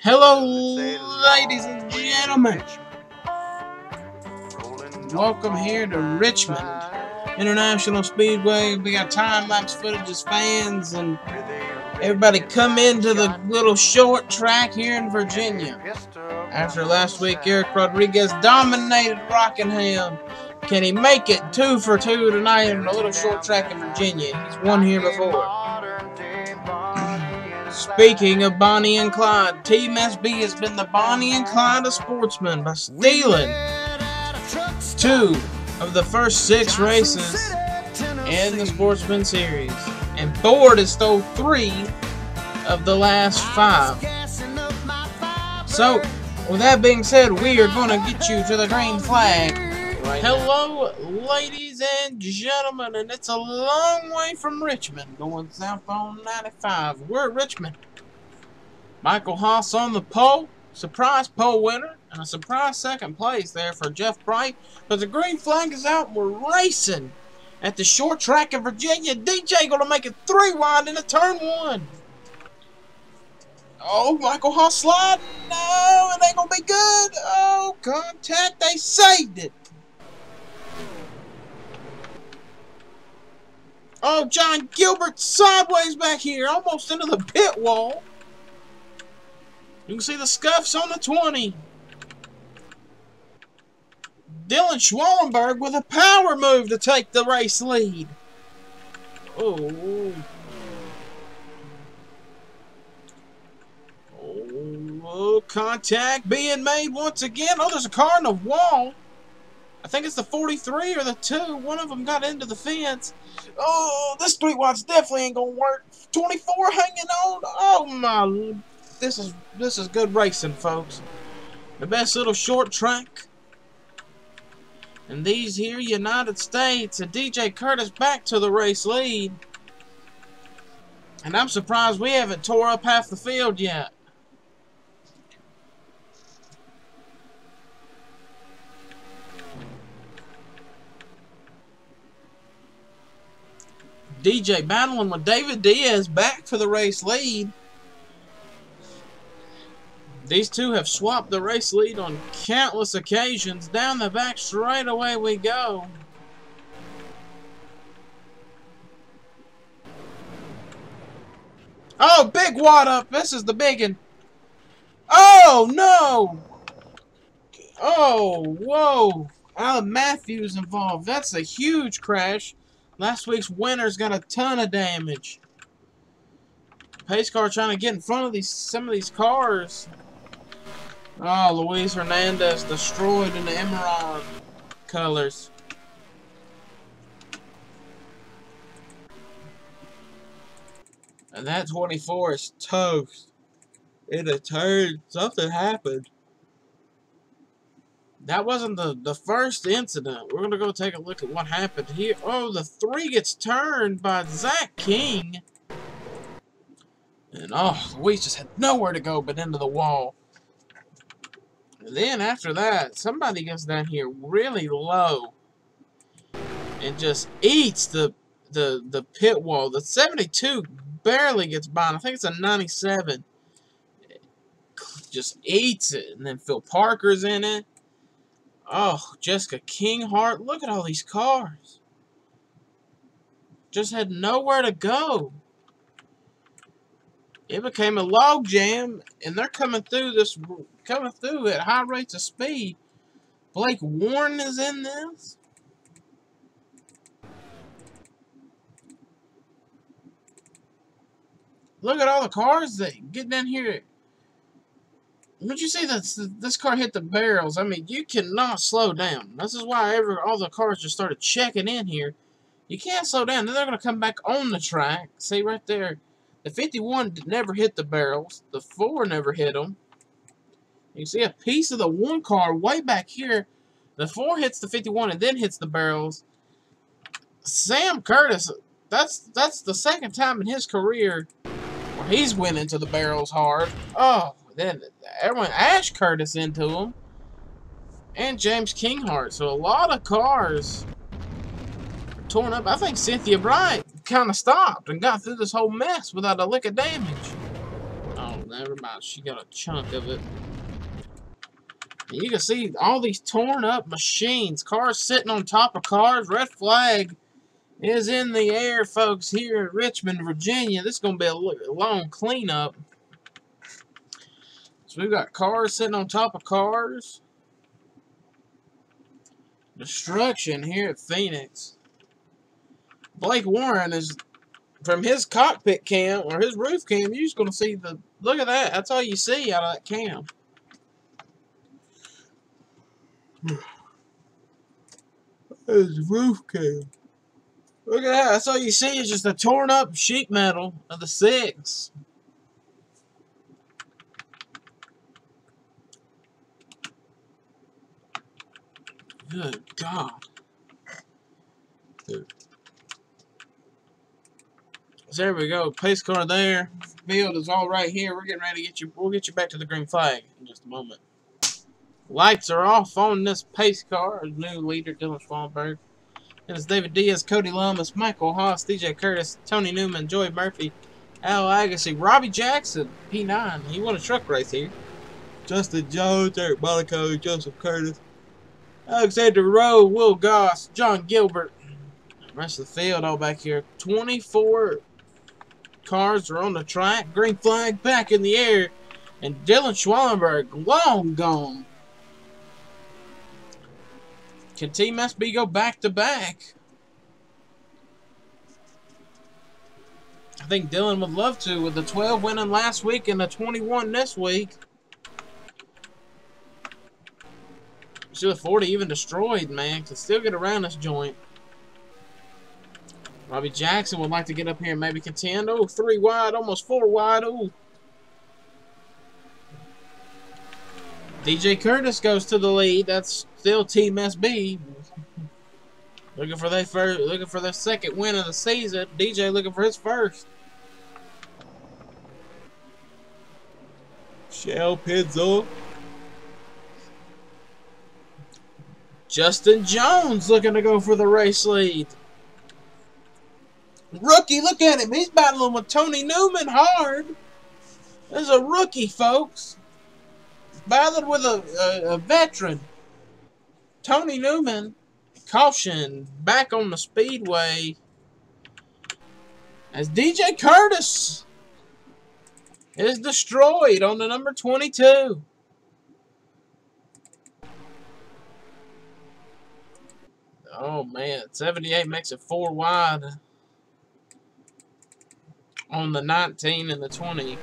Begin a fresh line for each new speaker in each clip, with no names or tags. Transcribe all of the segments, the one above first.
Hello, ladies and gentlemen. Welcome here to Richmond International Speedway. We got time-lapse footage as fans, and everybody come into the little short track here in Virginia. After last week, Eric Rodriguez dominated Rockingham. Can he make it 2 for 2 tonight in a little short track in Virginia? He's won here before. Speaking of Bonnie and Clyde, Team SB has been the Bonnie and Clyde of Sportsman by stealing 2 of the first 6 races in the Sportsman series, and Ford has stole 3 of the last 5. So, with that being said, we are going to get you to the green flag. Hello, ladies and gentlemen, and it's a long way from Richmond, going south on 95. We're at Richmond. Michael Haas on the pole, surprise pole winner, and a surprise second place there for Jeff Bright. But the green flag is out, and we're racing at the short track in Virginia. DJ going to make it 3 wide into turn 1. Oh, Michael Haas sliding. No, it ain't going to be good. Oh, contact. They saved it. Oh, John Gilbert sideways back here, almost into the pit wall. You can see the scuffs on the 20. Dylan Schwallenberg with a power move to take the race lead. Oh, contact being made once again. Oh, there's a car in the wall. I think it's the 43 or the 2. One of them got into the fence. Oh, this 3 wide's definitely ain't gonna work. 24 hanging on. Oh my! This is good racing, folks. The best little short track. And these here United States, and DJ Curtis back to the race lead. And I'm surprised we haven't tore up half the field yet. DJ battling with David Diaz back for the race lead. These two have swapped the race lead on countless occasions. Down the back straight away we go. Oh, big wad up. This is the big one. Oh, no. Oh, whoa. Alan Matthews involved. That's a huge crash. Last week's winner's got a ton of damage. Pace car trying to get in front of some of these cars. Oh, Luis Hernandez destroyed in the emerald colors. And that 24 is toast. It had turned. Something happened. That wasn't the first incident. We're going to go take a look at what happened here. Oh, the 3 gets turned by Zach King. And, oh, Luis just had nowhere to go but into the wall. And then after that, somebody gets down here really low and just eats the pit wall. The 72 barely gets by. I think it's a 97. Just eats it. And then Phil Parker's in it. Oh, Jessica Kinghart. Look at all these cars. Just had nowhere to go. It became a log jam, and they're coming through at high rates of speed. Blake Warren is in this. Look at all the cars that get down here. Would you see that this car hit the barrels? I mean, you cannot slow down. This is why all the cars just started checking in here. You can't slow down. Then they're going to come back on the track. See right there. The 51 never hit the barrels. The 4 never hit them. You can see a piece of the 1 car way back here. The 4 hits the 51 and then hits the barrels. Sam Curtis, that's the second time in his career where he's went into the barrels hard. Oh, then everyone, Ash Curtis into him. And James Kinghart. So a lot of cars are torn up. I think Cynthia Bright kind of stopped and got through this whole mess without a lick of damage. Oh, Never mind, she got a chunk of it. And you can see all these torn up machines. Cars sitting on top of cars. Red flag is in the air, folks, here in Richmond, Virginia. This is going to be a long cleanup. So we've got cars sitting on top of cars. Destruction here at Phoenix. Blake Warren is, from his cockpit cam, or his roof cam, you're just going to see the, look at that. That's all you see out of that cam. There's the roof cam. Look at that. That's all you see is just a torn up sheet metal of the 6. Good God. Dude. So there we go. Pace car there. Field is all right here. We're getting ready to get you. We'll get you back to the green flag in just a moment. Lights are off on this pace car. Our new leader, Dylan Schwallenberg. And it's David Diaz, Cody Lummis, Michael Haas, DJ Curtis, Tony Newman, Joey Murphy, Al Agassi, Robbie Jackson, P9. He won a truck race here. Justin Jones, Eric Monaco, Joseph Curtis, Alexander Rowe, Will Goss, John Gilbert. The rest of the field all back here. 24 cars are on the track. Green flag back in the air. And Dylan Schwallenberg, long gone. Can Team SB go back-to-back? I think Dylan would love to, with the 12 winning last week and the 21 this week. See the 40 even destroyed, man. Can still get around this joint. Robbie Jackson would like to get up here and maybe contend. Oh, 3 wide, almost 4 wide. Oh. DJ Curtis goes to the lead. That's still Team SB. Looking for their second win of the season. DJ looking for his first. Shell Pizzo. Justin Jones looking to go for the race lead. Rookie, look at him. He's battling with Tony Newman hard. There's a rookie, folks. Battling with a veteran. Tony Newman, caution, back on the speedway. As DJ Curtis is destroyed on the number 22. Oh, man. 78 makes it 4 wide on the 19 and the 20.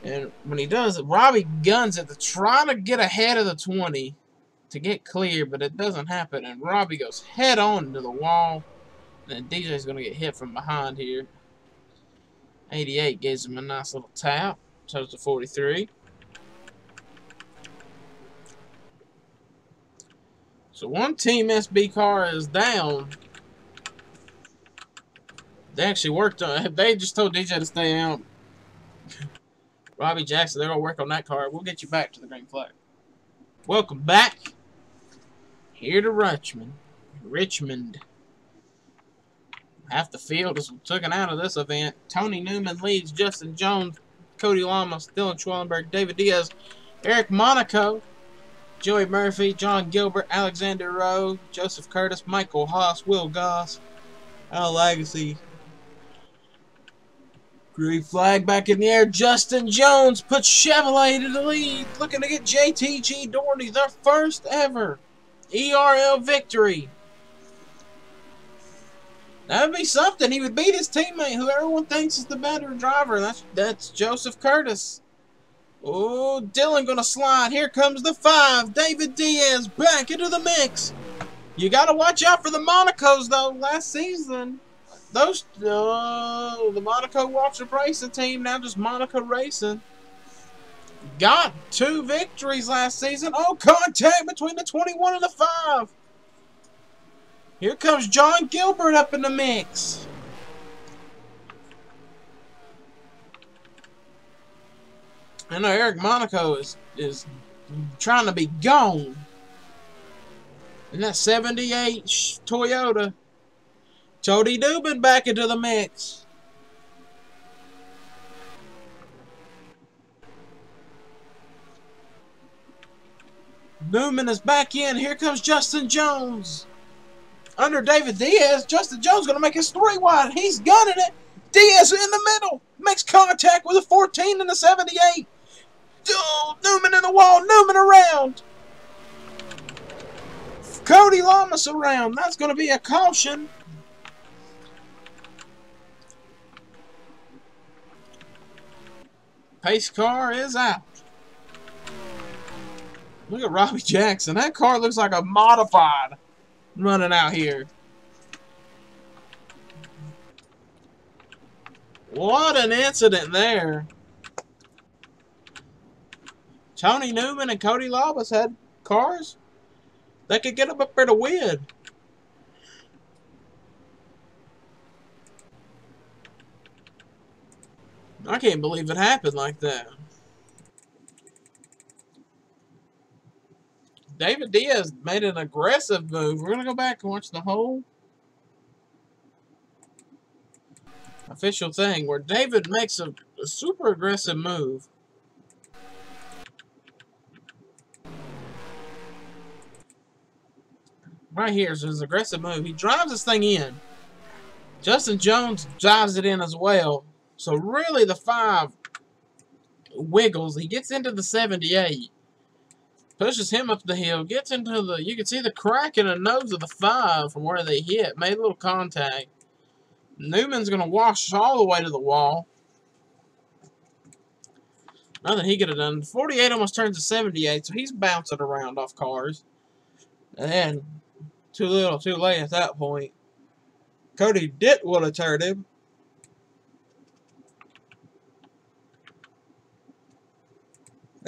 And when he does it, Robbie guns it to try to get ahead of the 20 to get clear, but it doesn't happen. And Robbie goes head on into the wall. And DJ's going to get hit from behind here. 88 gives him a nice little tap. So it's a 43. So one Team SB car is down. They actually worked on it. They just told DJ to stay out. Robbie Jackson, they're going to work on that car. We'll get you back to the green flag. Welcome back here to Richmond. Half the field is taken out of this event. Tony Newman leads. Justin Jones, Cody Lamas, Dylan Schwallenberg, David Diaz, Eric Monaco, Joey Murphy, John Gilbert, Alexander Rowe, Joseph Curtis, Michael Haas, Will Goss, Al Agassi. Green flag back in the air. Justin Jones puts Chevrolet to the lead. Looking to get JTG Doherty their first ever ERL victory. That would be something. He would beat his teammate, who everyone thinks is the better driver. That's Joseph Curtis. Oh, Dylan going to slide. Here comes the 5. David Diaz back into the mix. You got to watch out for the Monacos, though. Last season, the Monaco Waltrip Racing team, now just Monaco Racing, got 2 victories last season. Oh, contact between the 21 and the 5. Here comes John Gilbert up in the mix. I know Eric Monaco is trying to be gone. And that 78 Toyota. Tony Newman back into the mix. Newman is back in. Here comes Justin Jones. Under David Diaz, Justin Jones going to make his 3 wide. He's gunning it. Diaz in the middle. Makes contact with a 14 and a 78. Oh, Newman in the wall. Newman around. Cody Lamas around. That's going to be a caution. Pace car is out. Look at Robbie Jackson. That car looks like a modified running out here. What an incident there. Tony Newman and Cody Lamas had cars that could get them up there to win. I can't believe it happened like that. David Diaz made an aggressive move. We're going to go back and watch the whole official thing where David makes a super aggressive move. Right here is his aggressive move. He drives this thing in. Justin Jones drives it in as well. So really the 5 wiggles. He gets into the 78. Pushes him up the hill. Gets into the... You can see the crack in the nose of the 5 from where they hit. Made a little contact. Newman's going to wash all the way to the wall. Nothing he could have done. 48 almost turns to 78, so he's bouncing around off cars. And too little, too late at that point. Cody Ditt would have turned him.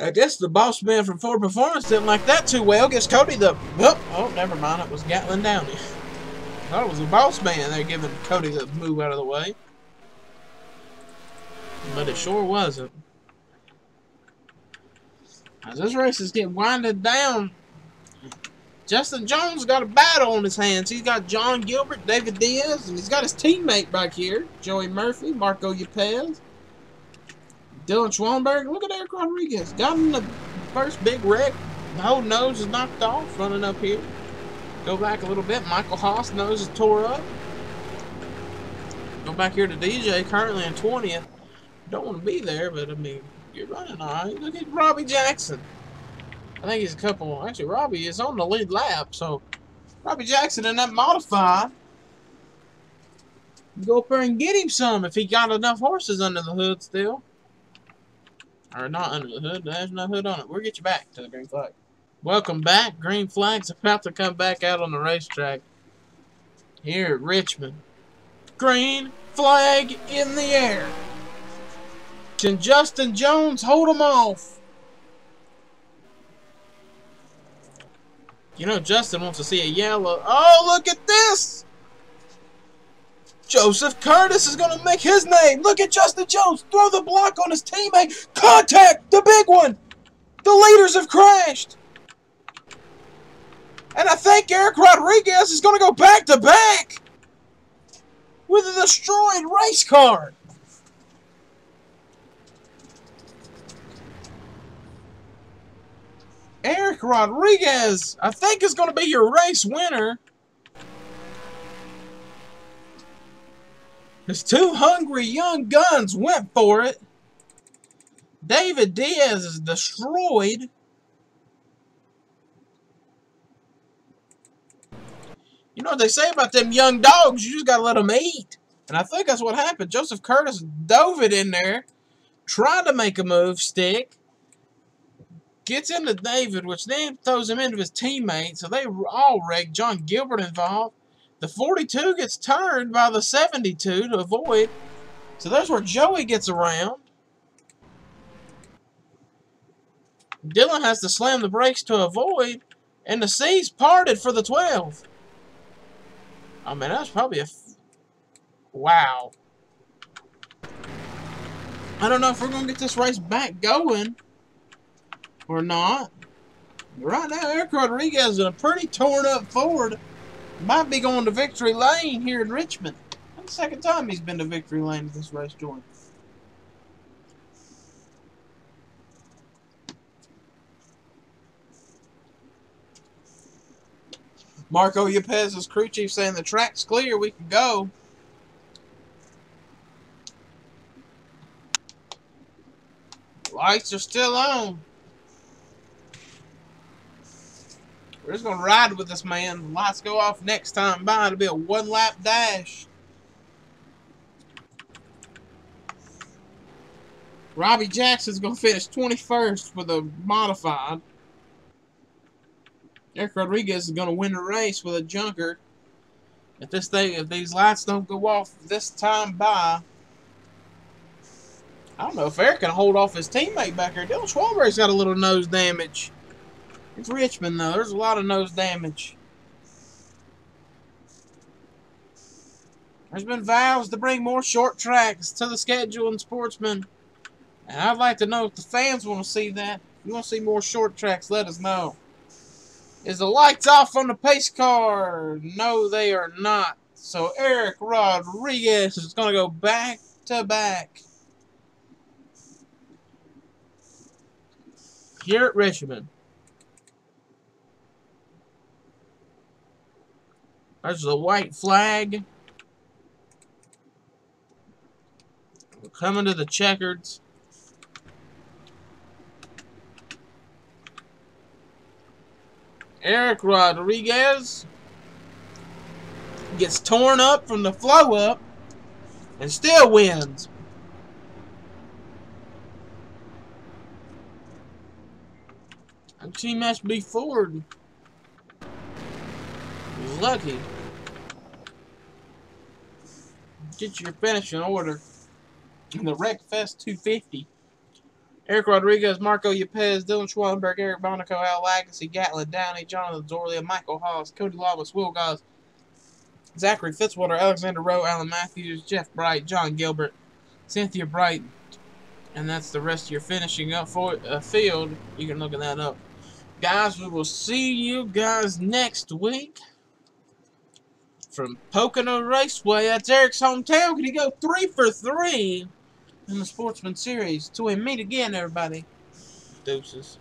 I guess the boss man from Ford Performance didn't like that too well. Gets Cody the... Oh, never mind. It was Gatlin Downey. I thought it was the boss man there giving Cody the move out of the way. But it sure wasn't. As this race is getting winded down, Justin Jones got a battle on his hands. He's got John Gilbert, David Diaz, and he's got his teammate back here, Joey Murphy, Marco Yepez, Dylan Schwanberg. Look at Eric Rodriguez. Got in the first big wreck. The whole nose is knocked off running up here. Go back a little bit. Michael Haas' nose is tore up. Go back here to DJ, currently in 20th. Don't want to be there, but I mean, you're running all right. Look at Robbie Jackson. I think he's a couple. Actually, Robbie is on the lead lap, so Robbie Jackson in that modified. Go up there and get him some if he got enough horses under the hood still. Or not under the hood. There's no hood on it. We'll get you back to the green flag. Welcome back. Green flag's about to come back out on the racetrack here at Richmond. Green flag in the air. Can Justin Jones hold him off? You know Justin wants to see a yellow. Oh, look at this! Joseph Curtis is going to make his name. Look at Justin Jones. Throw the block on his teammate. Contact! The big one! The leaders have crashed. And I think Eric Rodriguez is going to go back-to-back with a destroyed race car. Eric Rodriguez, I think, is going to be your race winner. His 2 hungry young guns went for it. David Diaz is destroyed. You know what they say about them young dogs? You just got to let them eat. And I think that's what happened. Joseph Curtis dove it in there, tried to make a move stick. Gets into David, which then throws him into his teammate. So they all wrecked. John Gilbert involved. The 42 gets turned by the 72 to avoid. So that's where Joey gets around. Dylan has to slam the brakes to avoid. And the C's parted for the 12. I mean, that's probably a... Wow. I don't know if we're going to get this race back going or not. Right now, Eric Rodriguez is in a pretty torn up Ford. Might be going to victory lane here in Richmond. That's the second time he's been to victory lane at this race joint. Marco Yepez's crew chief saying the track's clear. We can go. Lights are still on. We're just going to ride with this man. Lights go off next time by. It'll be a one-lap dash. Robbie Jackson's going to finish 21st with a modified. Eric Rodriguez is going to win the race with a junker. If these lights don't go off this time by, I don't know if Eric can hold off his teammate back here. Dylan Schwalberg's got a little nose damage. It's Richmond, though. There's a lot of nose damage. There's been vows to bring more short tracks to the schedule in Sportsman. And I'd like to know if the fans want to see that. If you want to see more short tracks, let us know. Is the lights off on the pace car? No, they are not. So Eric Rodriguez is going to go back to back here at Richmond. There's the white flag. We're coming to the checkers. Eric Rodriguez gets torn up from the flow up and still wins. And Team SB Ford was lucky. Get your finish in order in the Wreckfest 250. Eric Rodriguez, Marco Yepez, Dylan Schwallenberg, Eric Bonico, Al Agassi, Gatlin Downey, Jonathan Zorlia, Michael Haas, Cody Lawless, Will Goss, Zachary Fitzwater, Alexander Rowe, Alan Matthews, Jeff Bright, John Gilbert, Cynthia Bright, and that's the rest of your finishing up for field. You can look at that up. Guys, we will see you guys next week from Pocono Raceway. That's Eric's hometown. Can he go 3 for 3 in the Sportsman Series? Till we meet again, everybody. Deuces.